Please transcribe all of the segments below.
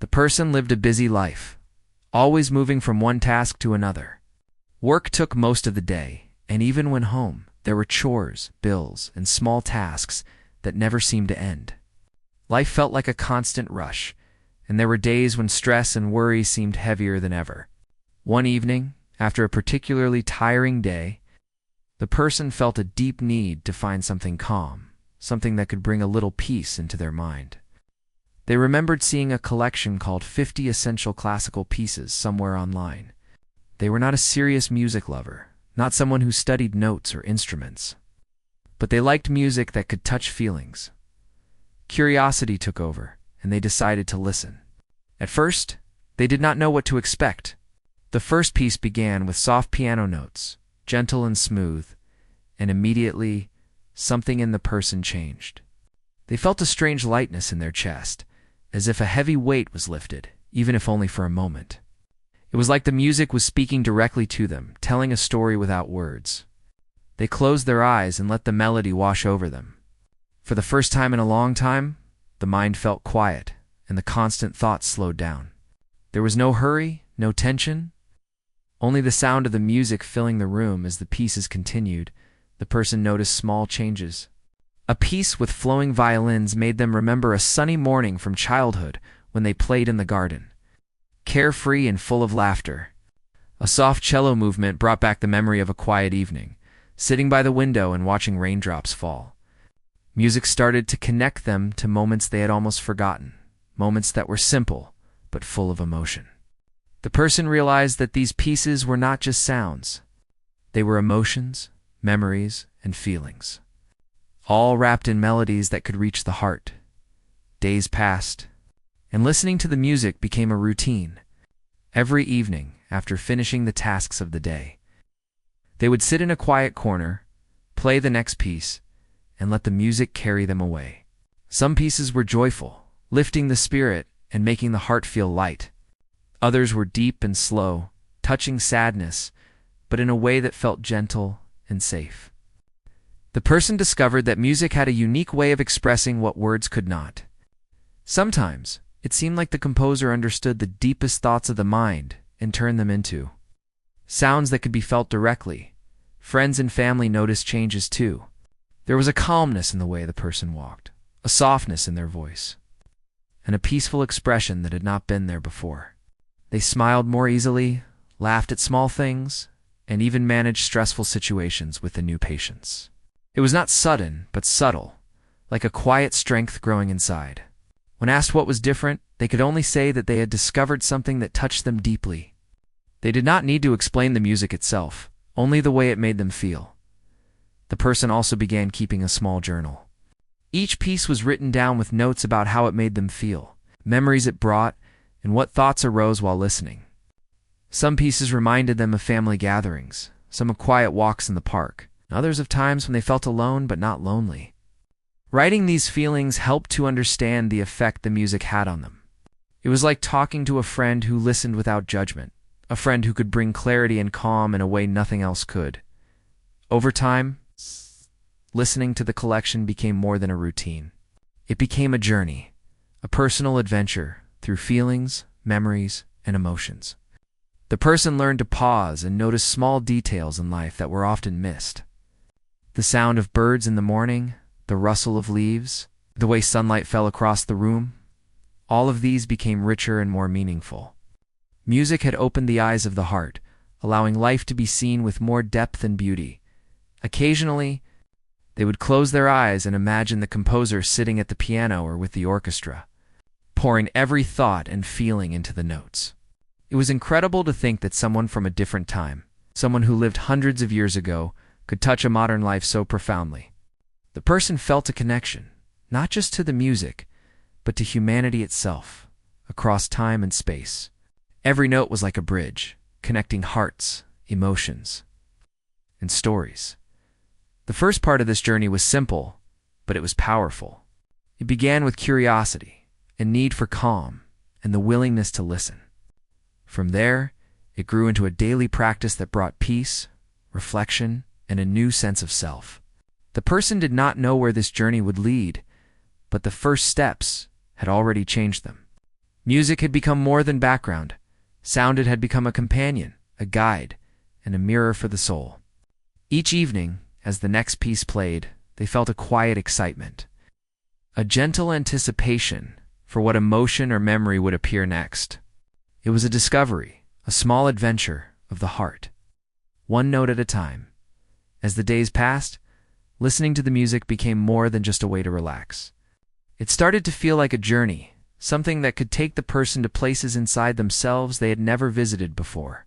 The person lived a busy life, always moving from one task to another. Work took most of the day, and even when home, there were chores, bills, and small tasks that never seemed to end. Life felt like a constant rush, and there were days when stress and worry seemed heavier than ever. One evening, after a particularly tiring day, the person felt a deep need to find something calm, something that could bring a little peace into their mind. They remembered seeing a collection called 50 Essential Classical Pieces somewhere online. They were not a serious music lover, not someone who studied notes or instruments, but they liked music that could touch feelings. Curiosity took over, and they decided to listen. At first, they did not know what to expect. The first piece began with soft piano notes, gentle and smooth, and immediately, something in the person changed. They felt a strange lightness in their chest, as if a heavy weight was lifted, even if only for a moment. It was like the music was speaking directly to them, telling a story without words. They closed their eyes and let the melody wash over them. For the first time in a long time, the mind felt quiet, and the constant thoughts slowed down. There was no hurry, no tension, only the sound of the music filling the room. As the pieces continued, the person noticed small changes. A piece with flowing violins made them remember a sunny morning from childhood when they played in the garden, carefree and full of laughter. A soft cello movement brought back the memory of a quiet evening, sitting by the window and watching raindrops fall. Music started to connect them to moments they had almost forgotten, moments that were simple but full of emotion. The person realized that these pieces were not just sounds. They were emotions, memories, and feelings, all wrapped in melodies that could reach the heart. Days passed, and listening to the music became a routine. Every evening, after finishing the tasks of the day, they would sit in a quiet corner, play the next piece, and let the music carry them away. Some pieces were joyful, lifting the spirit and making the heart feel light. Others were deep and slow, touching sadness, but in a way that felt gentle and safe. The person discovered that music had a unique way of expressing what words could not. Sometimes, it seemed like the composer understood the deepest thoughts of the mind and turned them into sounds that could be felt directly. Friends and family noticed changes too. There was a calmness in the way the person walked, a softness in their voice, and a peaceful expression that had not been there before. They smiled more easily, laughed at small things, and even managed stressful situations with a new patience. It was not sudden, but subtle, like a quiet strength growing inside. When asked what was different, they could only say that they had discovered something that touched them deeply. They did not need to explain the music itself, only the way it made them feel. The person also began keeping a small journal. Each piece was written down with notes about how it made them feel, memories it brought, and what thoughts arose while listening. Some pieces reminded them of family gatherings, some of quiet walks in the park, others of times when they felt alone but not lonely. Writing these feelings helped to understand the effect the music had on them. It was like talking to a friend who listened without judgment, a friend who could bring clarity and calm in a way nothing else could. Over time, listening to the collection became more than a routine. It became a journey, a personal adventure through feelings, memories, and emotions. The person learned to pause and notice small details in life that were often missed. The sound of birds in the morning, the rustle of leaves, the way sunlight fell across the room, all of these became richer and more meaningful. Music had opened the eyes of the heart, allowing life to be seen with more depth and beauty. Occasionally, they would close their eyes and imagine the composer sitting at the piano or with the orchestra, pouring every thought and feeling into the notes. It was incredible to think that someone from a different time, someone who lived hundreds of years ago, could touch a modern life so profoundly. The person felt a connection, not just to the music, but to humanity itself, across time and space. Every note was like a bridge, connecting hearts, emotions, and stories. The first part of this journey was simple, but it was powerful. It began with curiosity, a need for calm, and the willingness to listen. From there, it grew into a daily practice that brought peace, reflection, and a new sense of self. The person did not know where this journey would lead, but the first steps had already changed them. Music had become more than background. Sound had become a companion, a guide, and a mirror for the soul. Each evening, as the next piece played, they felt a quiet excitement, a gentle anticipation for what emotion or memory would appear next. It was a discovery, a small adventure of the heart, one note at a time. As the days passed, listening to the music became more than just a way to relax. It started to feel like a journey, something that could take the person to places inside themselves they had never visited before.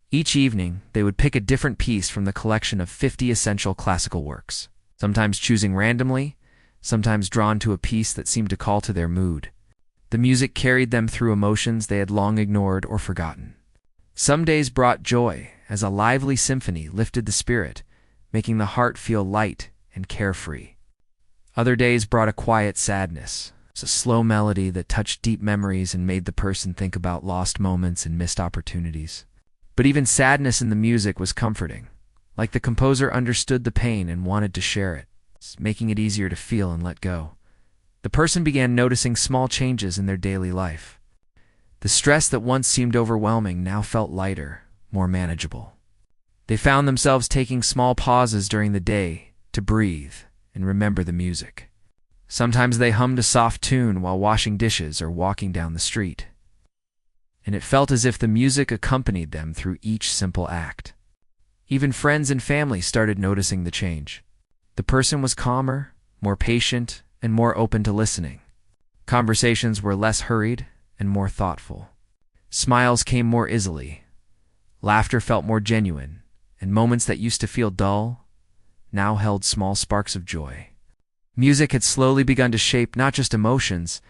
Each evening, they would pick a different piece from the collection of 50 essential classical works, sometimes choosing randomly, sometimes drawn to a piece that seemed to call to their mood. The music carried them through emotions they had long ignored or forgotten. Some days brought joy, as a lively symphony lifted the spirit, making the heart feel light and carefree. Other days brought a quiet sadness, a slow melody that touched deep memories and made the person think about lost moments and missed opportunities. But even sadness in the music was comforting, like the composer understood the pain and wanted to share it, making it easier to feel and let go. The person began noticing small changes in their daily life. The stress that once seemed overwhelming now felt lighter, more manageable. They found themselves taking small pauses during the day to breathe and remember the music. Sometimes they hummed a soft tune while washing dishes or walking down the street, and it felt as if the music accompanied them through each simple act. Even friends and family started noticing the change. The person was calmer, more patient, and more open to listening. Conversations were less hurried and more thoughtful. Smiles came more easily. Laughter felt more genuine, and moments that used to feel dull now held small sparks of joy. Music had slowly begun to shape not just emotions,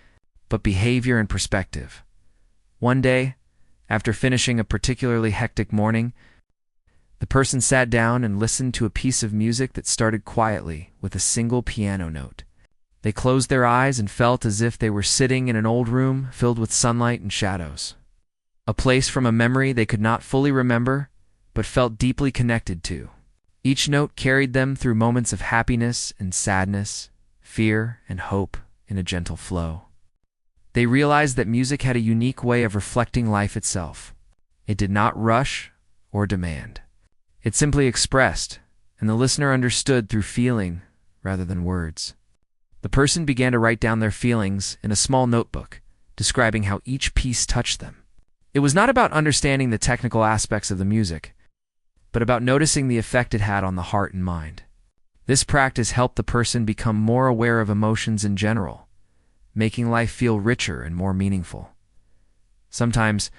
but behavior and perspective. One day, after finishing a particularly hectic morning, the person sat down and listened to a piece of music that started quietly with a single piano note. They closed their eyes and felt as if they were sitting in an old room filled with sunlight and shadows. A place from a memory they could not fully remember, but felt deeply connected to. Each note carried them through moments of happiness and sadness, fear and hope in a gentle flow. They realized that music had a unique way of reflecting life itself. It did not rush or demand. It simply expressed, and the listener understood through feeling rather than words. The person began to write down their feelings in a small notebook, describing how each piece touched them. It was not about understanding the technical aspects of the music, but about noticing the effect it had on the heart and mind. This practice helped the person become more aware of emotions in general, making life feel richer and more meaningful. Sometimes,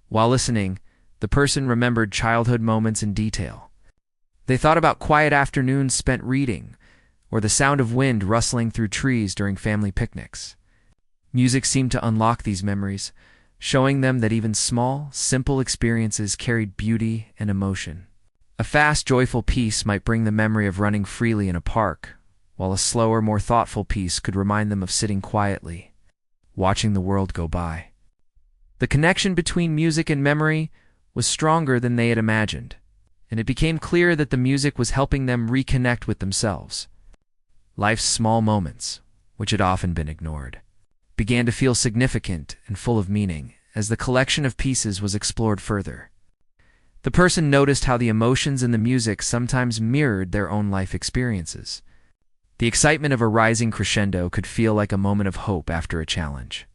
while listening, the person remembered childhood moments in detail. They thought about quiet afternoons spent reading, or the sound of wind rustling through trees during family picnics. Music seemed to unlock these memories, showing them that even small, simple experiences carried beauty and emotion. A fast, joyful piece might bring the memory of running freely in a park, while a slower, more thoughtful piece could remind them of sitting quietly, watching the world go by. The connection between music and memory was stronger than they had imagined, and it became clear that the music was helping them reconnect with themselves. Life's small moments, which had often been ignored, began to feel significant and full of meaning as the collection of pieces was explored further. The person noticed how the emotions in the music sometimes mirrored their own life experiences. The excitement of a rising crescendo could feel like a moment of hope after a challenge.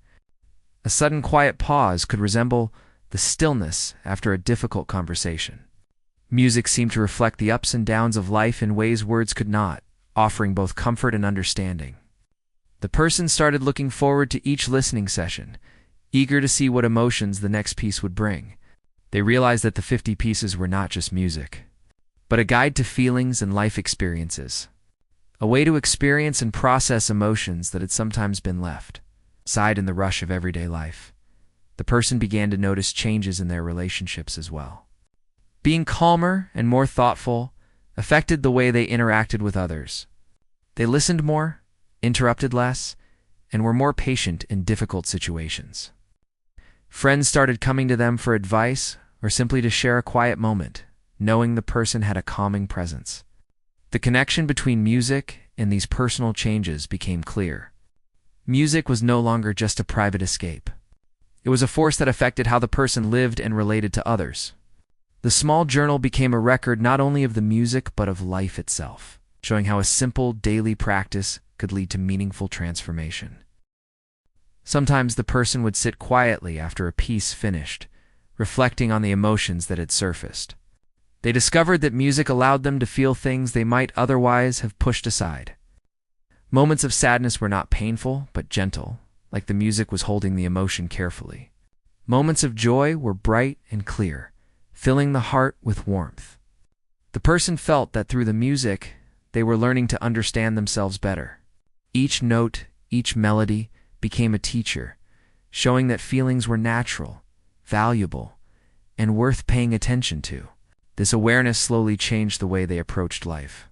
A sudden quiet pause could resemble the stillness after a difficult conversation. Music seemed to reflect the ups and downs of life in ways words could not, offering both comfort and understanding. The person started looking forward to each listening session, eager to see what emotions the next piece would bring. They realized that the 50 pieces were not just music, but a guide to feelings and life experiences, a way to experience and process emotions that had sometimes been left aside in the rush of everyday life. The person began to notice changes in their relationships as well. Being calmer and more thoughtful affected the way they interacted with others. They listened more, interrupted less, and were more patient in difficult situations. Friends started coming to them for advice or simply to share a quiet moment, knowing the person had a calming presence. The connection between music and these personal changes became clear. Music was no longer just a private escape. It was a force that affected how the person lived and related to others. The small journal became a record not only of the music but of life itself, showing how a simple daily practice could lead to meaningful transformation. Sometimes the person would sit quietly after a piece finished, reflecting on the emotions that had surfaced. They discovered that music allowed them to feel things they might otherwise have pushed aside. Moments of sadness were not painful, but gentle, like the music was holding the emotion carefully. Moments of joy were bright and clear, filling the heart with warmth. The person felt that through the music, they were learning to understand themselves better. Each note, each melody became a teacher, showing that feelings were natural, valuable, and worth paying attention to. This awareness slowly changed the way they approached life,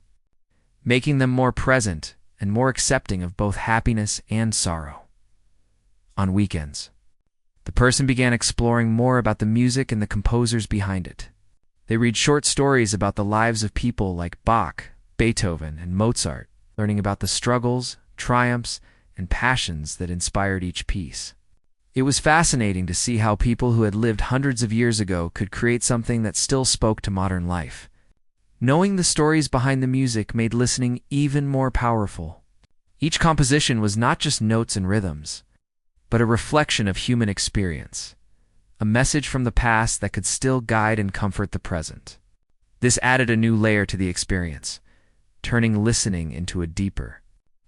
making them more present and more accepting of both happiness and sorrow. On weekends, the person began exploring more about the music and the composers behind it. They read short stories about the lives of people like Bach, Beethoven, and Mozart, learning about the struggles, triumphs, and passions that inspired each piece. It was fascinating to see how people who had lived hundreds of years ago could create something that still spoke to modern life. Knowing the stories behind the music made listening even more powerful. Each composition was not just notes and rhythms, but a reflection of human experience, a message from the past that could still guide and comfort the present. This added a new layer to the experience, turning listening into a deeper,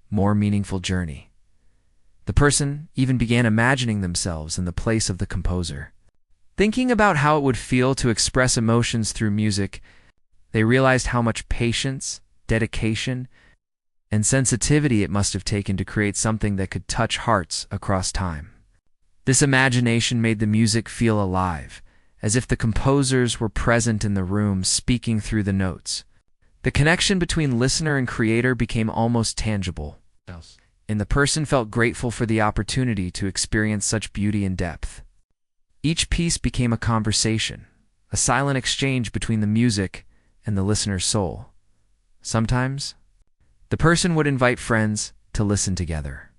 more meaningful journey. The person even began imagining themselves in the place of the composer. Thinking about how it would feel to express emotions through music, they realized how much patience, dedication, and sensitivity it must have taken to create something that could touch hearts across time. This imagination made the music feel alive, as if the composers were present in the room speaking through the notes. The connection between listener and creator became almost tangible, and the person felt grateful for the opportunity to experience such beauty and depth. Each piece became a conversation, a silent exchange between the music and the listener's soul. Sometimes, the person would invite friends to listen together,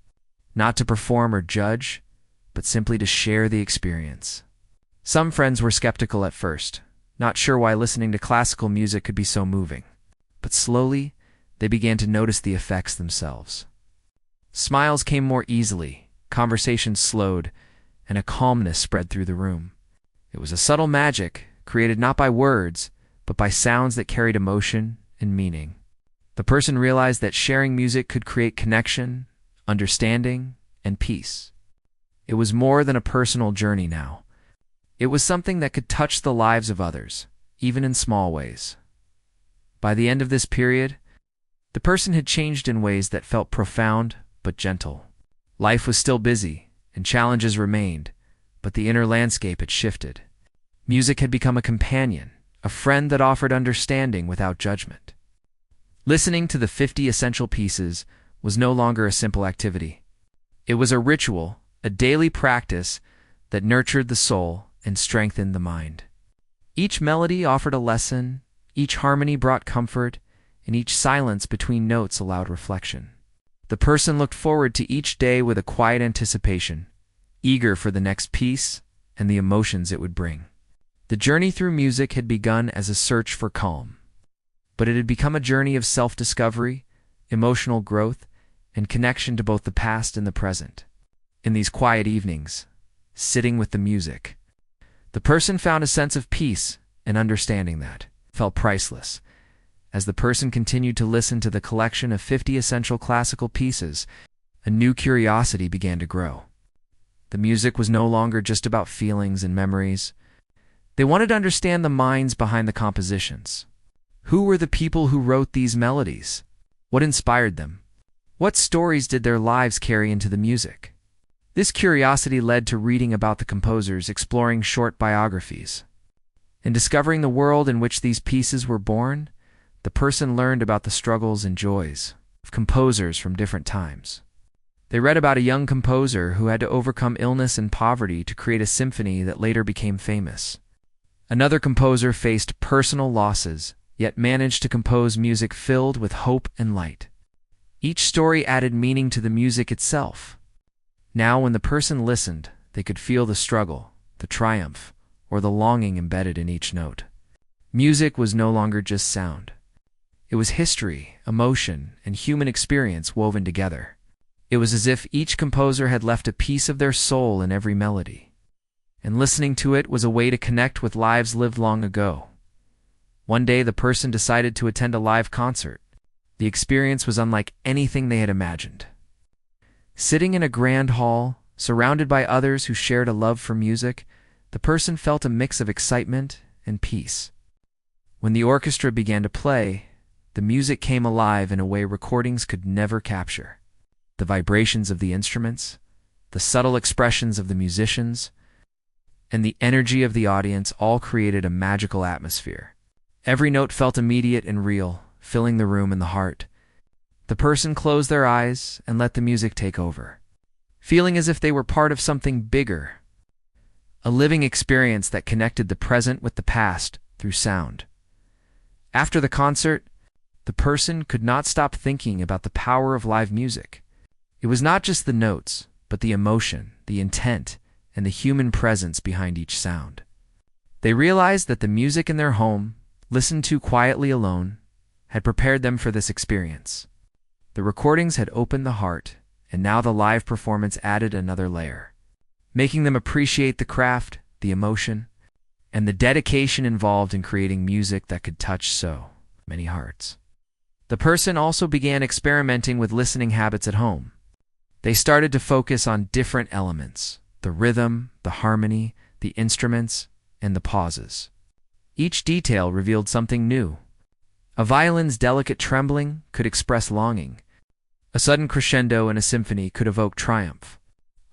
not to perform or judge, but simply to share the experience. Some friends were skeptical at first, not sure why listening to classical music could be so moving, but slowly, they began to notice the effects themselves. Smiles came more easily, conversations slowed, and a calmness spread through the room. It was a subtle magic, created not by words, but by sounds that carried emotion and meaning. The person realized that sharing music could create connection, understanding, and peace. It was more than a personal journey now. It was something that could touch the lives of others, even in small ways. By the end of this period, the person had changed in ways that felt profound but gentle. Life was still busy, and challenges remained, but the inner landscape had shifted. Music had become a companion, a friend that offered understanding without judgment. Listening to the 50 essential pieces was no longer a simple activity. It was a ritual, a daily practice that nurtured the soul and strengthened the mind. Each melody offered a lesson, each harmony brought comfort, and each silence between notes allowed reflection. The person looked forward to each day with a quiet anticipation, eager for the next piece and the emotions it would bring. The journey through music had begun as a search for calm, but it had become a journey of self-discovery, emotional growth, and connection to both the past and the present. In these quiet evenings, sitting with the music, the person found a sense of peace and understanding that felt priceless. As the person continued to listen to the collection of 50 essential classical pieces, a new curiosity began to grow. The music was no longer just about feelings and memories. They wanted to understand the minds behind the compositions. Who were the people who wrote these melodies? What inspired them? What stories did their lives carry into the music? This curiosity led to reading about the composers, exploring short biographies, and discovering the world in which these pieces were born. The person learned about the struggles and joys of composers from different times. They read about a young composer who had to overcome illness and poverty to create a symphony that later became famous. Another composer faced personal losses, yet managed to compose music filled with hope and light. Each story added meaning to the music itself. Now, when the person listened, They could feel the struggle, the triumph, or the longing embedded in each note. Music was no longer just sound. It was history, emotion, and human experience woven together. It was as if each composer had left a piece of their soul in every melody. And listening to it was a way to connect with lives lived long ago. One day the person decided to attend a live concert. The experience was unlike anything they had imagined. Sitting in a grand hall, surrounded by others who shared a love for music, the person felt a mix of excitement and peace. When the orchestra began to play, the music came alive in a way recordings could never capture. The vibrations of the instruments, the subtle expressions of the musicians, and the energy of the audience all created a magical atmosphere. Every note felt immediate and real, filling the room and the heart. The person closed their eyes and let the music take over, feeling as if they were part of something bigger, a living experience that connected the present with the past through sound. After the concert, the person could not stop thinking about the power of live music. It was not just the notes, but the emotion, the intent, and the human presence behind each sound. They realized that the music in their home, listened to quietly alone, had prepared them for this experience. The recordings had opened the heart, and now the live performance added another layer, making them appreciate the craft, the emotion, and the dedication involved in creating music that could touch so many hearts. The person also began experimenting with listening habits at home. They started to focus on different elements: the rhythm, the harmony, the instruments, and the pauses. Each detail revealed something new. A violin's delicate trembling could express longing. A sudden crescendo in a symphony could evoke triumph.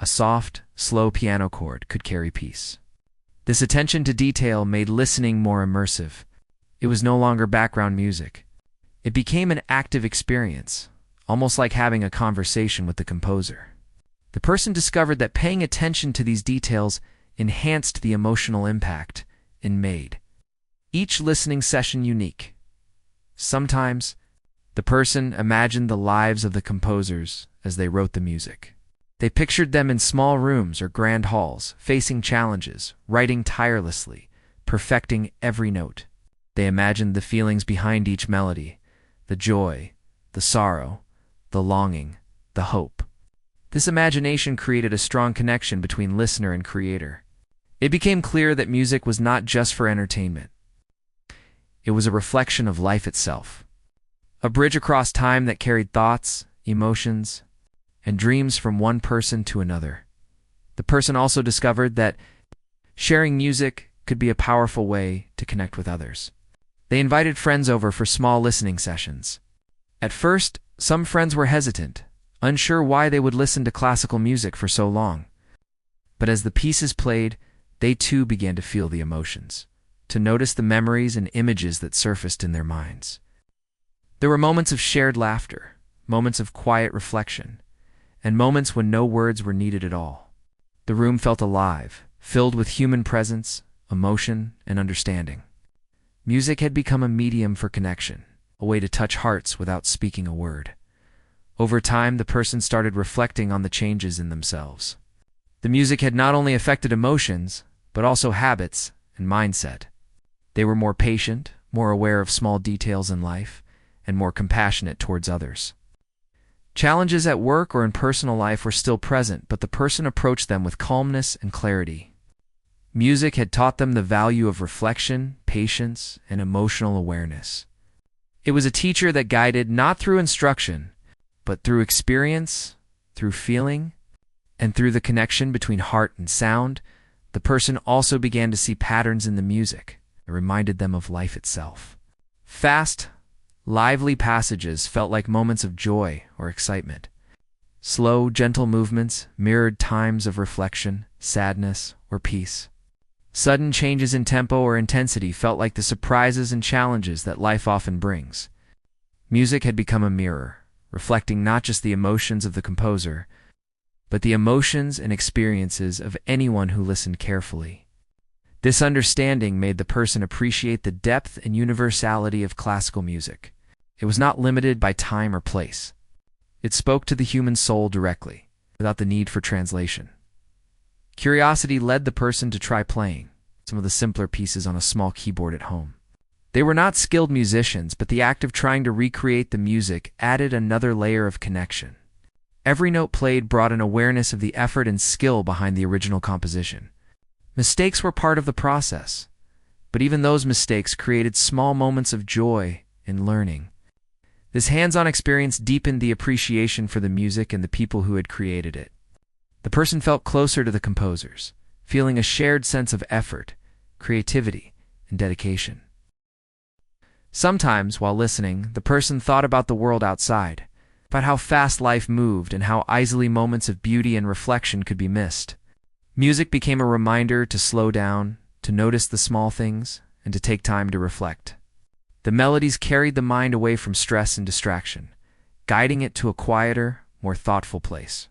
A soft, slow piano chord could carry peace. This attention to detail made listening more immersive. It was no longer background music. It became an active experience, almost like having a conversation with the composer. The person discovered that paying attention to these details enhanced the emotional impact and made each listening session unique. Sometimes, the person imagined the lives of the composers as they wrote the music. They pictured them in small rooms or grand halls, facing challenges, writing tirelessly, perfecting every note. They imagined the feelings behind each melody: the joy, the sorrow, the longing, the hope. This imagination created a strong connection between listener and creator. It became clear that music was not just for entertainment. It was a reflection of life itself, a bridge across time that carried thoughts, emotions, and dreams from one person to another. The person also discovered that sharing music could be a powerful way to connect with others. They invited friends over for small listening sessions. At first, some friends were hesitant, unsure why they would listen to classical music for so long. But as the pieces played, they too began to feel the emotions, to notice the memories and images that surfaced in their minds. There were moments of shared laughter, moments of quiet reflection, and moments when no words were needed at all. The room felt alive, filled with human presence, emotion, and understanding. Music had become a medium for connection, a way to touch hearts without speaking a word. Over time, the person started reflecting on the changes in themselves. The music had not only affected emotions, but also habits and mindset. They were more patient, more aware of small details in life, and more compassionate towards others. Challenges at work or in personal life were still present, but the person approached them with calmness and clarity. Music had taught them the value of reflection, patience, and emotional awareness. It was a teacher that guided not through instruction, but through experience, through feeling, and through the connection between heart and sound. The person also began to see patterns in the music that reminded them of life itself. Fast, lively passages felt like moments of joy or excitement. Slow, gentle movements mirrored times of reflection, sadness, or peace. Sudden changes in tempo or intensity felt like the surprises and challenges that life often brings. Music had become a mirror, reflecting not just the emotions of the composer, but the emotions and experiences of anyone who listened carefully. This understanding made the person appreciate the depth and universality of classical music. It was not limited by time or place. It spoke to the human soul directly, without the need for translation. Curiosity led the person to try playing some of the simpler pieces on a small keyboard at home. They were not skilled musicians, but the act of trying to recreate the music added another layer of connection. Every note played brought an awareness of the effort and skill behind the original composition. Mistakes were part of the process, but even those mistakes created small moments of joy in learning. This hands-on experience deepened the appreciation for the music and the people who had created it. The person felt closer to the composers, feeling a shared sense of effort, creativity, and dedication. Sometimes, while listening, the person thought about the world outside, about how fast life moved and how easily moments of beauty and reflection could be missed. Music became a reminder to slow down, to notice the small things, and to take time to reflect. The melodies carried the mind away from stress and distraction, guiding it to a quieter, more thoughtful place.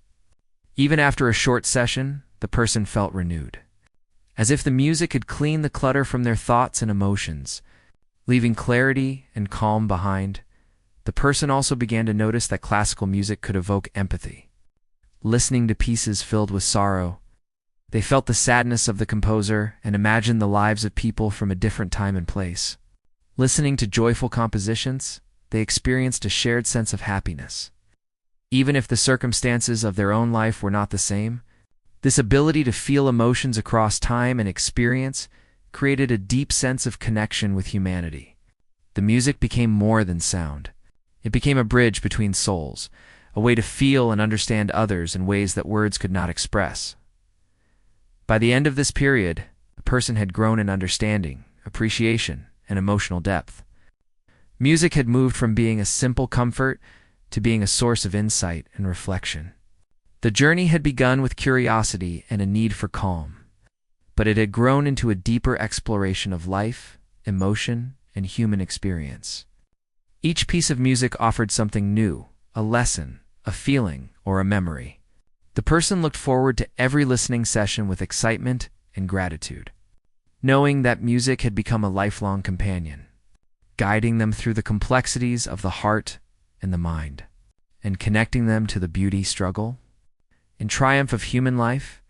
Even after a short session, the person felt renewed, as if the music had cleaned the clutter from their thoughts and emotions, leaving clarity and calm behind. The person also began to notice that classical music could evoke empathy. Listening to pieces filled with sorrow, they felt the sadness of the composer and imagined the lives of people from a different time and place. Listening to joyful compositions, they experienced a shared sense of happiness. Even if the circumstances of their own life were not the same, this ability to feel emotions across time and experience created a deep sense of connection with humanity. The music became more than sound. It became a bridge between souls, a way to feel and understand others in ways that words could not express. By the end of this period, the person had grown in understanding, appreciation, and emotional depth. Music had moved from being a simple comfort to being a source of insight and reflection. The journey had begun with curiosity and a need for calm, but it had grown into a deeper exploration of life, emotion, and human experience. Each piece of music offered something new, a lesson, a feeling, or a memory. The person looked forward to every listening session with excitement and gratitude, knowing that music had become a lifelong companion, guiding them through the complexities of the heart and the mind, and connecting them to the beauty, struggle, and triumph of human life.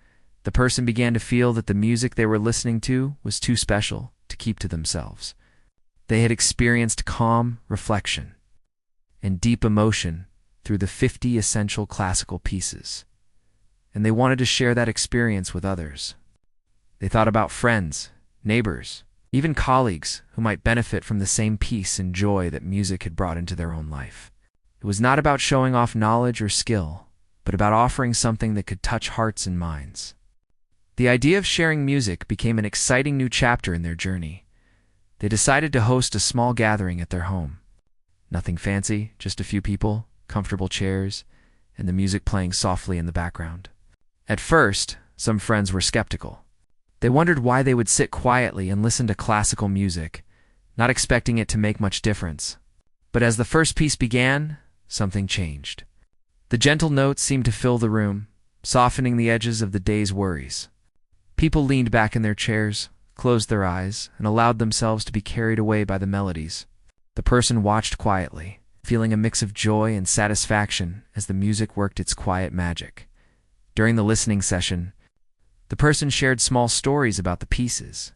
The person began to feel that the music they were listening to was too special to keep to themselves. They had experienced calm reflection and deep emotion through the 50 essential classical pieces, and they wanted to share that experience with others. They thought about friends, neighbors, even colleagues who might benefit from the same peace and joy that music had brought into their own life. It was not about showing off knowledge or skill, but about offering something that could touch hearts and minds. The idea of sharing music became an exciting new chapter in their journey. They decided to host a small gathering at their home. Nothing fancy, just a few people, comfortable chairs, and the music playing softly in the background. At first, some friends were skeptical. They wondered why they would sit quietly and listen to classical music, not expecting it to make much difference. But as the first piece began, something changed. The gentle notes seemed to fill the room, softening the edges of the day's worries. People leaned back in their chairs, closed their eyes, and allowed themselves to be carried away by the melodies. The person watched quietly, feeling a mix of joy and satisfaction as the music worked its quiet magic. During the listening session, the person shared small stories about the pieces,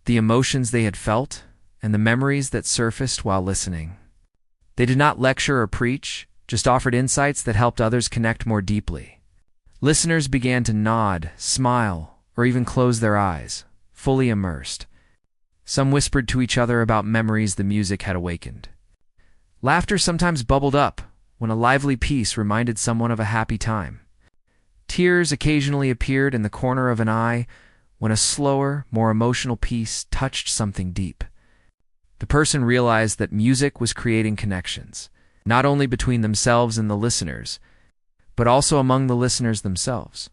the emotions they had felt, and the memories that surfaced while listening. They did not lecture or preach, just offered insights that helped others connect more deeply. Listeners began to nod, smile, or even close their eyes, fully immersed. Some whispered to each other about memories the music had awakened. Laughter sometimes bubbled up when a lively piece reminded someone of a happy time. Tears occasionally appeared in the corner of an eye when a slower, more emotional piece touched something deep. The person realized that music was creating connections, not only between themselves and the listeners, but also among the listeners themselves.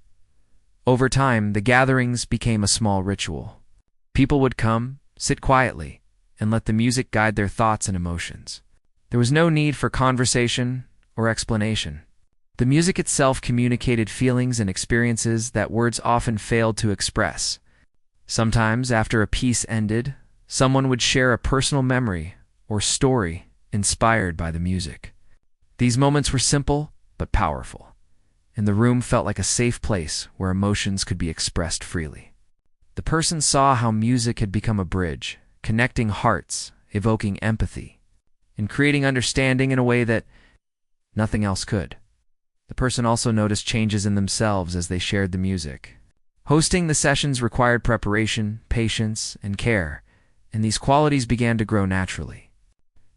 Over time, the gatherings became a small ritual. People would come, sit quietly, and let the music guide their thoughts and emotions. There was no need for conversation or explanation. The music itself communicated feelings and experiences that words often failed to express. Sometimes, after a piece ended, someone would share a personal memory or story inspired by the music. These moments were simple but powerful, and the room felt like a safe place where emotions could be expressed freely. The person saw how music had become a bridge, connecting hearts, evoking empathy, and creating understanding in a way that nothing else could. The person also noticed changes in themselves as they shared the music. Hosting the sessions required preparation, patience, and care, and these qualities began to grow naturally.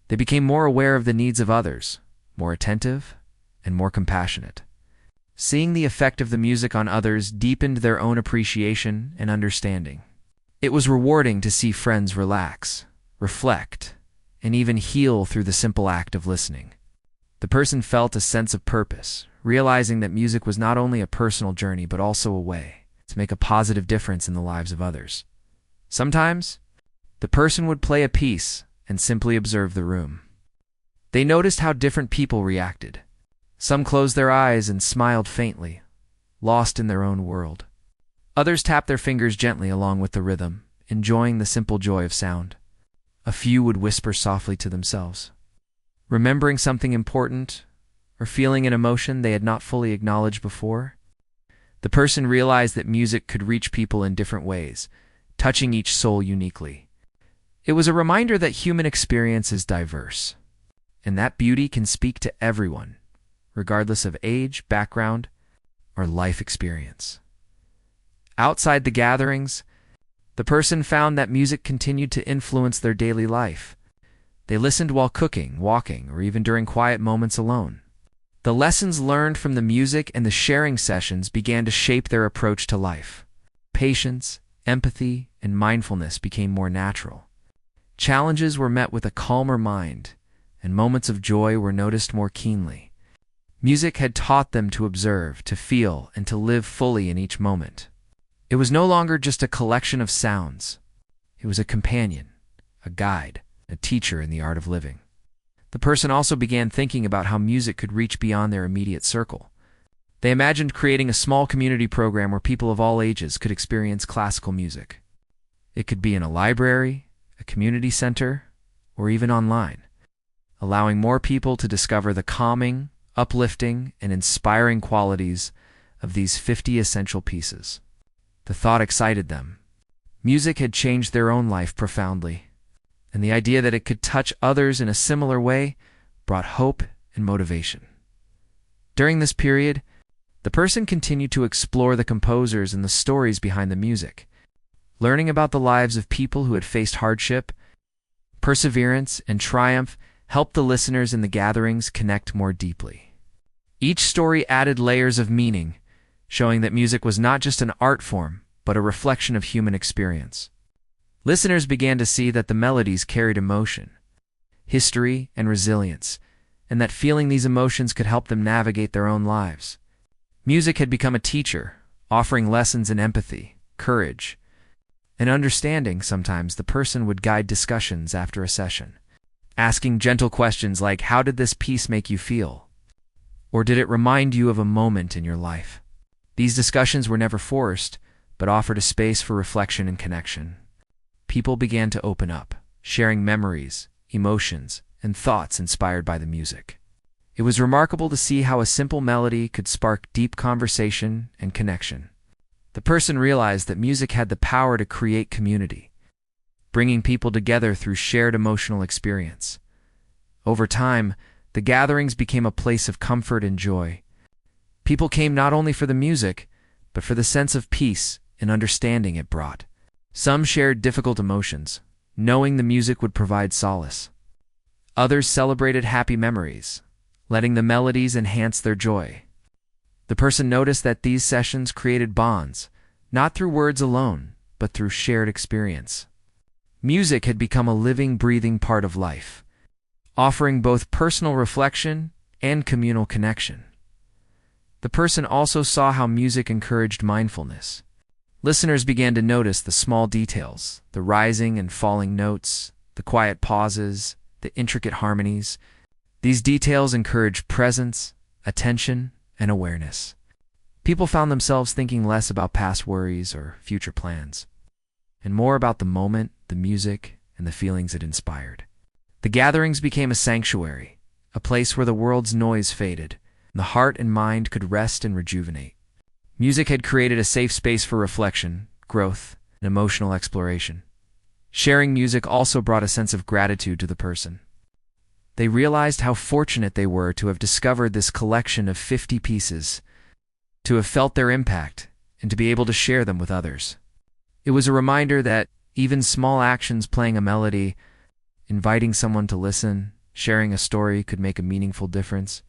They became more aware of the needs of others, more attentive, and more compassionate. Seeing the effect of the music on others deepened their own appreciation and understanding. It was rewarding to see friends relax, reflect, and even heal through the simple act of listening. The person felt a sense of purpose, realizing that music was not only a personal journey but also a way to make a positive difference in the lives of others. Sometimes, the person would play a piece and simply observe the room. They noticed how different people reacted. Some closed their eyes and smiled faintly, lost in their own world. Others tapped their fingers gently along with the rhythm, enjoying the simple joy of sound. A few would whisper softly to themselves, remembering something important or feeling an emotion they had not fully acknowledged before. The person realized that music could reach people in different ways, touching each soul uniquely. It was a reminder that human experience is diverse, and that beauty can speak to everyone, regardless of age, background, or life experience. Outside the gatherings, the person found that music continued to influence their daily life. They listened while cooking, walking, or even during quiet moments alone. The lessons learned from the music and the sharing sessions began to shape their approach to life. Patience, empathy, and mindfulness became more natural. Challenges were met with a calmer mind, and moments of joy were noticed more keenly. Music had taught them to observe, to feel, and to live fully in each moment. It was no longer just a collection of sounds. It was a companion, a guide, a teacher in the art of living. The person also began thinking about how music could reach beyond their immediate circle. They imagined creating a small community program where people of all ages could experience classical music. It could be in a library, a community center, or even online, allowing more people to discover the calming, uplifting, and inspiring qualities of these 50 essential pieces. The thought excited them. Music had changed their own life profoundly, and the idea that it could touch others in a similar way brought hope and motivation. During this period, the person continued to explore the composers and the stories behind the music, learning about the lives of people who had faced hardship, perseverance, and triumph helped the listeners in the gatherings connect more deeply. Each story added layers of meaning, showing that music was not just an art form, but a reflection of human experience. Listeners began to see that the melodies carried emotion, history, and resilience, and that feeling these emotions could help them navigate their own lives. Music had become a teacher, offering lessons in empathy, courage, and understanding. Sometimes the person would guide discussions after a session, asking gentle questions like, "How did this piece make you feel?" Or "Did it remind you of a moment in your life?" These discussions were never forced, but offered a space for reflection and connection. People began to open up, sharing memories, emotions, and thoughts inspired by the music. It was remarkable to see how a simple melody could spark deep conversation and connection. The person realized that music had the power to create community, bringing people together through shared emotional experience. Over time, the gatherings became a place of comfort and joy. People came not only for the music, but for the sense of peace and understanding it brought. Some shared difficult emotions, knowing the music would provide solace. Others celebrated happy memories, letting the melodies enhance their joy. The person noticed that these sessions created bonds, not through words alone, but through shared experience. Music had become a living, breathing part of life, offering both personal reflection and communal connection. The person also saw how music encouraged mindfulness. Listeners began to notice the small details, the rising and falling notes, the quiet pauses, the intricate harmonies. These details encouraged presence, attention, and awareness. People found themselves thinking less about past worries or future plans, and more about the moment, the music, and the feelings it inspired. The gatherings became a sanctuary, a place where the world's noise faded, The heart and mind could rest and rejuvenate. Music had created a safe space for reflection, growth, and emotional exploration. Sharing music also brought a sense of gratitude to the person. They realized how fortunate they were to have discovered this collection of 50 pieces, to have felt their impact, and to be able to share them with others. It was a reminder that even small actions, playing a melody, inviting someone to listen, sharing a story, could make a meaningful difference.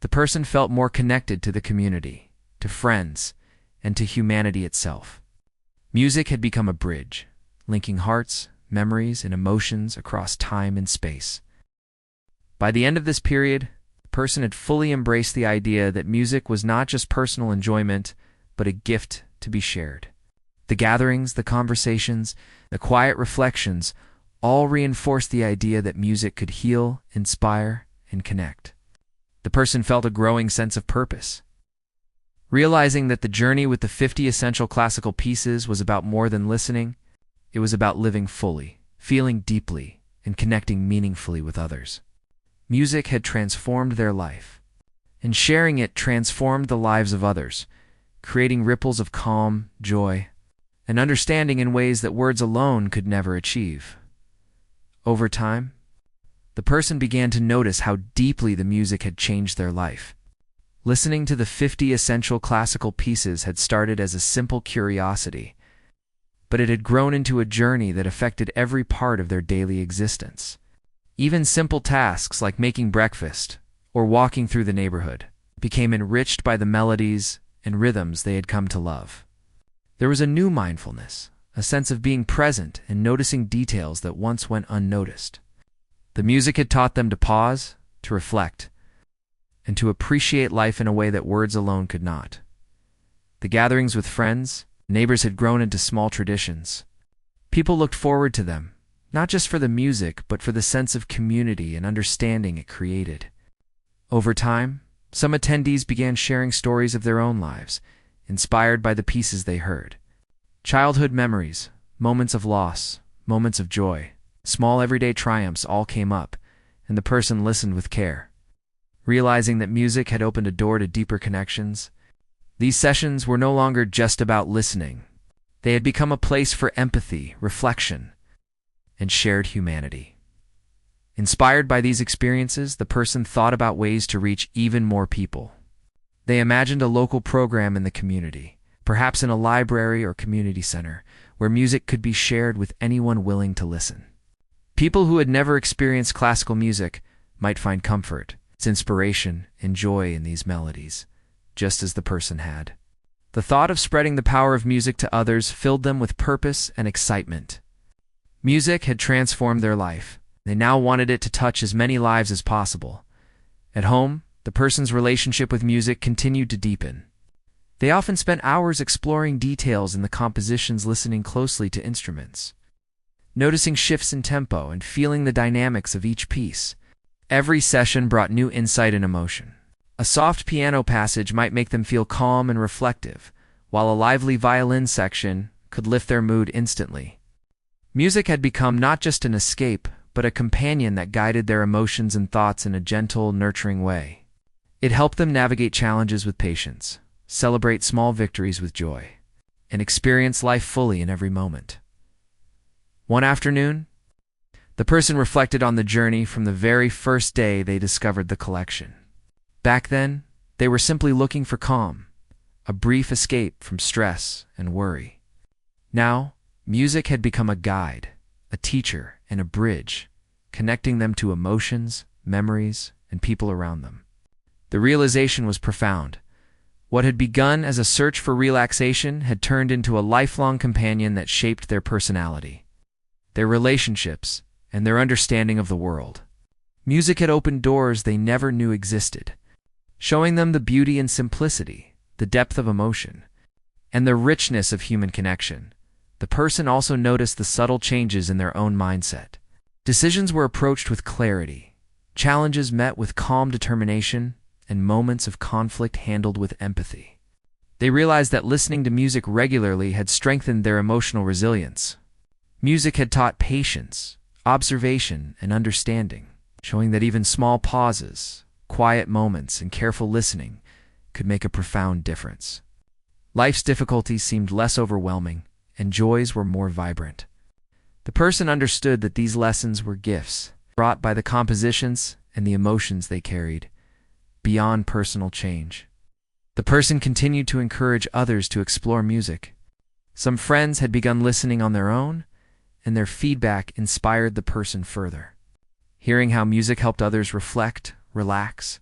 The person felt more connected to the community, to friends, and to humanity itself. Music had become a bridge, linking hearts, memories, and emotions across time and space. By the end of this period, the person had fully embraced the idea that music was not just personal enjoyment, but a gift to be shared. The gatherings, the conversations, the quiet reflections all reinforced the idea that music could heal, inspire, and connect. The person felt a growing sense of purpose, realizing that the journey with the 50 essential classical pieces was about more than listening. It was about living fully, feeling deeply, and connecting meaningfully with others. Music had transformed their life, and sharing it transformed the lives of others, creating ripples of calm, joy, and understanding in ways that words alone could never achieve. Over time, the person began to notice how deeply the music had changed their life. Listening to the 50 essential classical pieces had started as a simple curiosity, but it had grown into a journey that affected every part of their daily existence. Even simple tasks like making breakfast or walking through the neighborhood became enriched by the melodies and rhythms they had come to love. There was a new mindfulness, a sense of being present and noticing details that once went unnoticed. The music had taught them to pause, to reflect, and to appreciate life in a way that words alone could not. The gatherings with friends, neighbors had grown into small traditions. People looked forward to them, not just for the music, but for the sense of community and understanding it created. Over time, some attendees began sharing stories of their own lives, inspired by the pieces they heard. Childhood memories, moments of loss, moments of joy, small everyday triumphs all came up, and the person listened with care. Realizing that music had opened a door to deeper connections, these sessions were no longer just about listening. They had become a place for empathy, reflection, and shared humanity. Inspired by these experiences, the person thought about ways to reach even more people. They imagined a local program in the community, perhaps in a library or community center, where music could be shared with anyone willing to listen. People who had never experienced classical music might find comfort, its inspiration, and joy in these melodies, just as the person had. The thought of spreading the power of music to others filled them with purpose and excitement. Music had transformed their life. They now wanted it to touch as many lives as possible. At home, the person's relationship with music continued to deepen. They often spent hours exploring details in the compositions, listening closely to instruments, noticing shifts in tempo, and feeling the dynamics of each piece. Every session brought new insight and emotion. A soft piano passage might make them feel calm and reflective, while a lively violin section could lift their mood instantly. Music had become not just an escape, but a companion that guided their emotions and thoughts in a gentle, nurturing way. It helped them navigate challenges with patience, celebrate small victories with joy, and experience life fully in every moment. One afternoon, the person reflected on the journey from the very first day they discovered the collection. Back then, they were simply looking for calm, a brief escape from stress and worry. Now, music had become a guide, a teacher, and a bridge, connecting them to emotions, memories, and people around them. The realization was profound. What had begun as a search for relaxation had turned into a lifelong companion that shaped their personality, their relationships, and their understanding of the world. Music had opened doors they never knew existed, showing them the beauty and simplicity, the depth of emotion, and the richness of human connection. The person also noticed the subtle changes in their own mindset. Decisions were approached with clarity, challenges met with calm determination, and moments of conflict handled with empathy. They realized that listening to music regularly had strengthened their emotional resilience. Music had taught patience, observation, and understanding, showing that even small pauses, quiet quiet moments and careful listening could make a profound difference. Life's difficulties seemed less overwhelming, and joys were more vibrant. The person understood that these lessons were gifts brought by the compositions and the emotions they carried, beyond personal change. The person continued to encourage others to explore music. Some friends had begun listening on their own, and their feedback inspired the person further. Hearing how music helped others reflect, relax,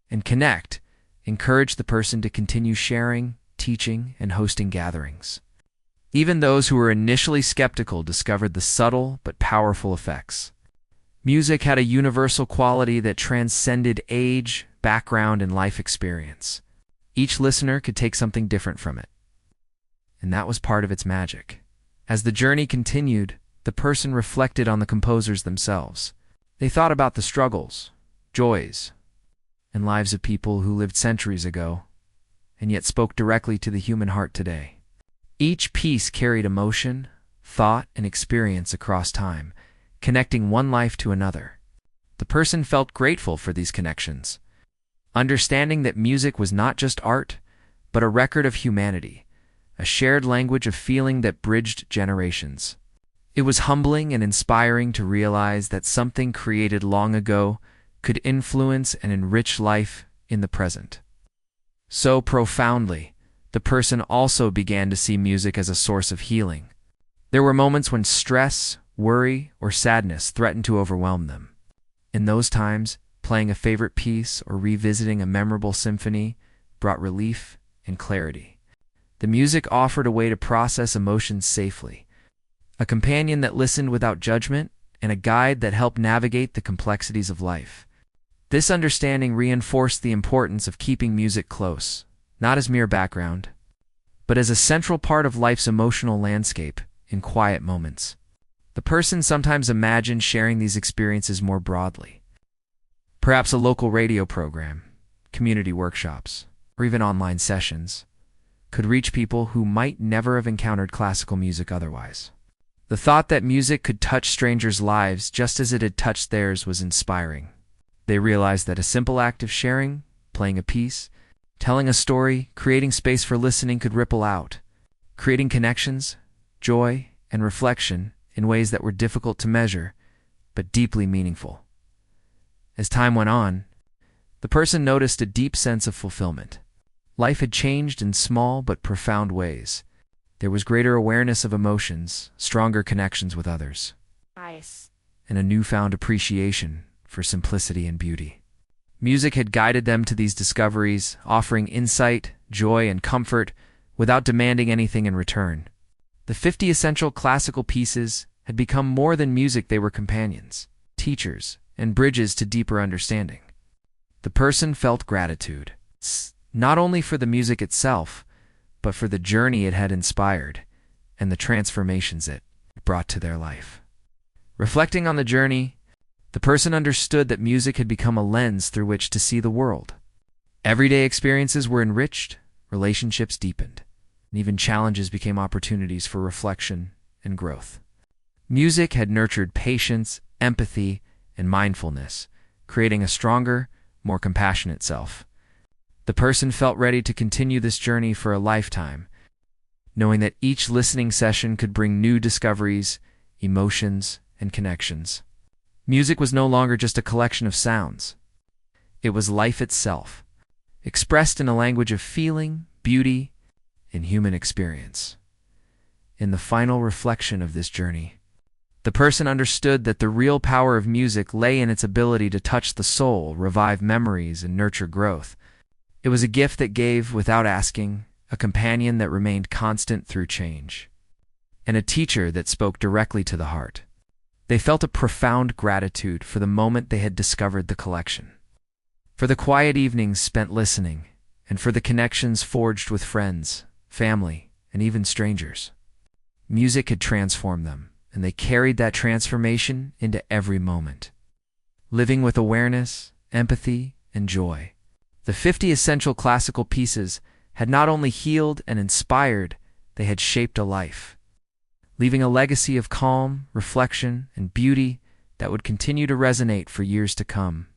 and connect encouraged the person to continue sharing, teaching, and hosting gatherings. Even those who were initially skeptical discovered the subtle but powerful effects. Music had a universal quality that transcended age, background, and life experience. Each listener could take something different from it, and that was part of its magic. As the journey continued, the person reflected on the composers themselves. They thought about the struggles, joys, and lives of people who lived centuries ago, and yet spoke directly to the human heart today. Each piece carried emotion, thought, and experience across time, connecting one life to another. The person felt grateful for these connections, understanding that music was not just art, but a record of humanity, a shared language of feeling that bridged generations. It was humbling and inspiring to realize that something created long ago could influence and enrich life in the present. So profoundly, the person also began to see music as a source of healing. There were moments when stress, worry, or sadness threatened to overwhelm them. In those times, playing a favorite piece or revisiting a memorable symphony brought relief and clarity. The music offered a way to process emotions safely, a companion that listened without judgment, and a guide that helped navigate the complexities of life. This understanding reinforced the importance of keeping music close, not as mere background, but as a central part of life's emotional landscape in quiet moments. The person sometimes imagined sharing these experiences more broadly. Perhaps a local radio program, community workshops, or even online sessions could reach people who might never have encountered classical music otherwise. The thought that music could touch strangers' lives just as it had touched theirs was inspiring. They realized that a simple act of sharing, playing a piece, telling a story, creating space for listening could ripple out, creating connections, joy, and reflection in ways that were difficult to measure, but deeply meaningful. As time went on, the person noticed a deep sense of fulfillment. Life had changed in small but profound ways. There was greater awareness of emotions, stronger connections with others, and a newfound appreciation for simplicity and beauty. Music had guided them to these discoveries, offering insight, joy, and comfort without demanding anything in return. The 50 essential classical pieces had become more than music. They were companions, teachers, and bridges to deeper understanding. The person felt gratitude, not only for the music itself, but for the journey it had inspired and the transformations it brought to their life. Reflecting on the journey, the person understood that music had become a lens through which to see the world. Everyday experiences were enriched, relationships deepened, and even challenges became opportunities for reflection and growth. Music had nurtured patience, empathy, and mindfulness, creating a stronger, more compassionate self. The person felt ready to continue this journey for a lifetime, knowing that each listening session could bring new discoveries, emotions, and connections. Music was no longer just a collection of sounds. It was life itself, expressed in a language of feeling, beauty, and human experience. In the final reflection of this journey, the person understood that the real power of music lay in its ability to touch the soul, revive memories, and nurture growth. It was a gift that gave without asking, a companion that remained constant through change, and a teacher that spoke directly to the heart. They felt a profound gratitude for the moment they had discovered the collection, for the quiet evenings spent listening, and for the connections forged with friends, family, and even strangers. Music had transformed them, and they carried that transformation into every moment. Living with awareness, empathy, and joy, the 50 essential classical pieces had not only healed and inspired, they had shaped a life, leaving a legacy of calm, reflection, and beauty that would continue to resonate for years to come.